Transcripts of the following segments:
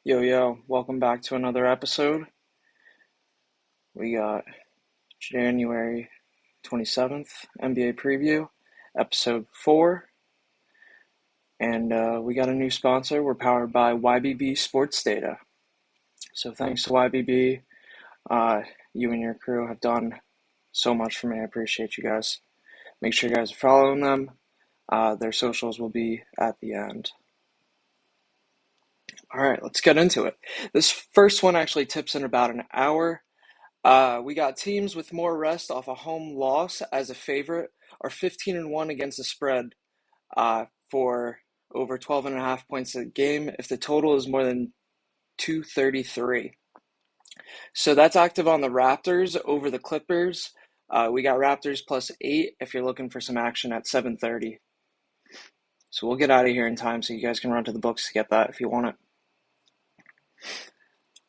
Yo, welcome back to another episode. We got January 27th NBA preview, episode 4, and we got a new sponsor. We're powered by YBB Sports Data. So thanks to YBB. You and your crew have done so much for me. I appreciate you guys. Make sure you guys are following them. Their socials will be at the end. All right, let's get into it. This first one actually tips in about an hour. We got teams with more rest off a home loss as a favorite are 15-1 against the spread for over 12.5 points a game if the total is more than 233. So that's active on the Raptors over the Clippers. We got Raptors +8 if you're looking for some action at 7:30. So we'll get out of here in time so you guys can run to the books to get that if you want it.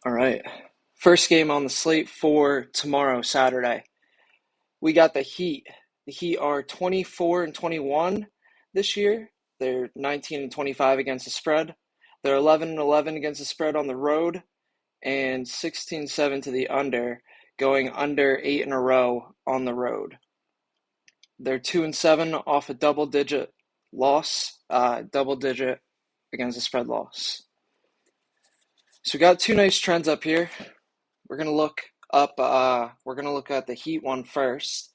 All right. First game on the slate for tomorrow, Saturday. We got the Heat. The Heat are 24-21 this year. They're 19-25 against the spread. They're 11-11 against the spread on the road and 16-7 to the under, going under 8 in a row on the road. They're 2-7 off a double-digit loss, double-digit against the spread loss. So we got two nice trends up here. We're gonna look up. We're gonna look at the Heat one first.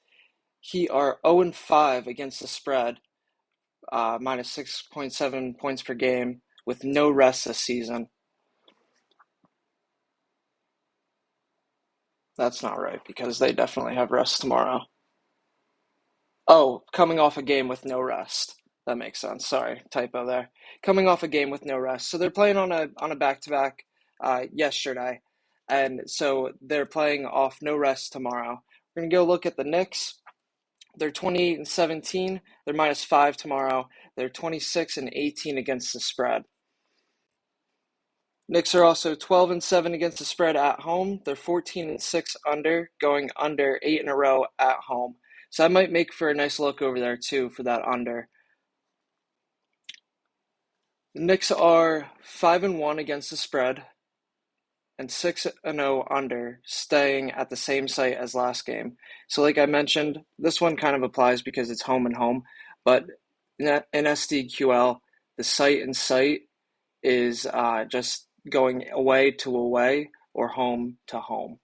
Heat are 0-5 against the spread, minus 6.7 points per game, with no rest this season. That's not right because they definitely have rest tomorrow. Oh, coming off a game with no rest. That makes sense. Sorry, typo there. Coming off a game with no rest. So they're playing on a back-to-back yesterday, and so they're playing off no rest tomorrow. We're gonna go look at the Knicks. They're 28-17. They're -5 tomorrow. They're 26-18 against the spread. Knicks are also 12-7 against the spread at home. They're 14-6 under, going under 8 in a row at home. So that might make for a nice look over there too for that under. The Knicks are 5-1 against the spread and 6-0 under, staying at the same site as last game. So like I mentioned, this one kind of applies because it's home and home, but in SDQL, the site and site is just going away to away or home to home.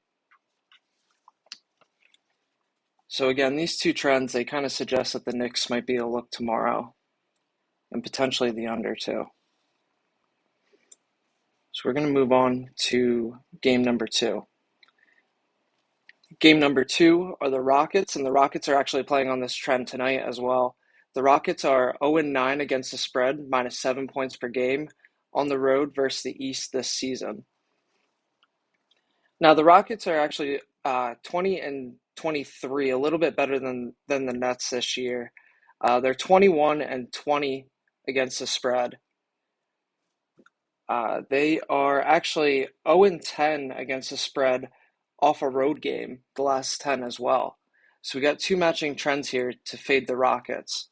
So again, these two trends, they kind of suggest that the Knicks might be a look tomorrow and potentially the under too. So we're going to move on to game number 2. Game number 2 are the Rockets, and the Rockets are actually playing on this trend tonight as well. The Rockets are 0-9 against the spread, minus 7 points per game on the road versus the East this season. Now the Rockets are actually 20-23, a little bit better than the Nets this year. They're 21-20 against the spread. They are actually 0-10 against the spread off a road game, the last 10 as well. So we got two matching trends here to fade the Rockets.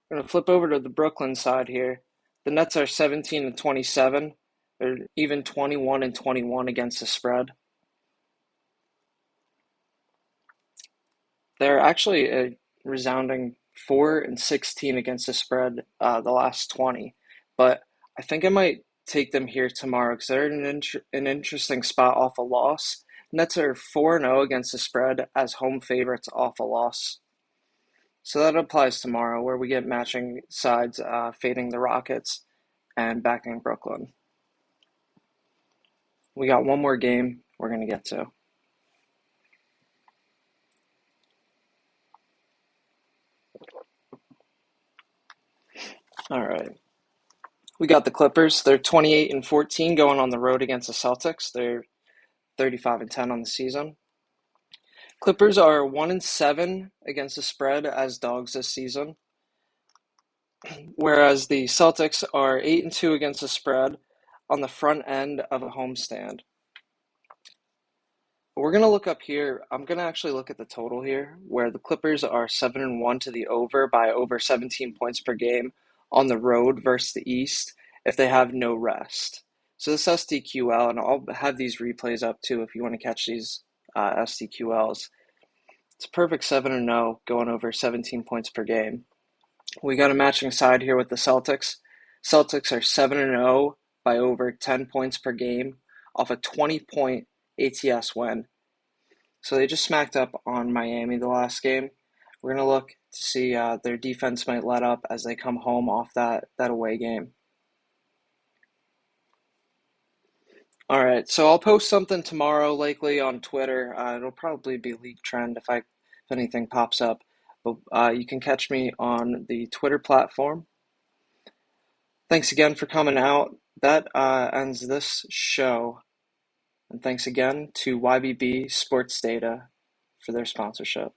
I'm going to flip over to the Brooklyn side here. The Nets are 17-27. They're even 21-21 against the spread. They're actually a resounding 4-16 against the spread the last 20. But I think I might take them here tomorrow because they're in an interesting spot off a loss. Nets are 4-0 against the spread as home favorites off a loss. So that applies tomorrow where we get matching sides fading the Rockets and backing Brooklyn. We got one more game we're going to get to. All right. We got the Clippers. They're 28-14 going on the road against the Celtics. They're 35-10 on the season. Clippers are 1-7 against the spread as dogs this season, whereas the Celtics are 8-2 against the spread on the front end of a homestand. We're going to look up here. I'm going to actually look at the total here, where the Clippers are 7-1 to the over by over 17 points per game on the road versus the East, if they have no rest. So this SDQL, and I'll have these replays up too if you want to catch these SDQLs. It's a perfect 7-0, going over 17 points per game. We got a matching side here with the Celtics. Celtics are 7-0 by over 10 points per game off a 20-point ATS win. So they just smacked up on Miami the last game. We're going to look to see their defense might let up as they come home off that away game. All right, so I'll post something tomorrow, likely on Twitter. It'll probably be League Trend if anything pops up. But you can catch me on the Twitter platform. Thanks again for coming out. That ends this show. And thanks again to YBB Sports Data for their sponsorship.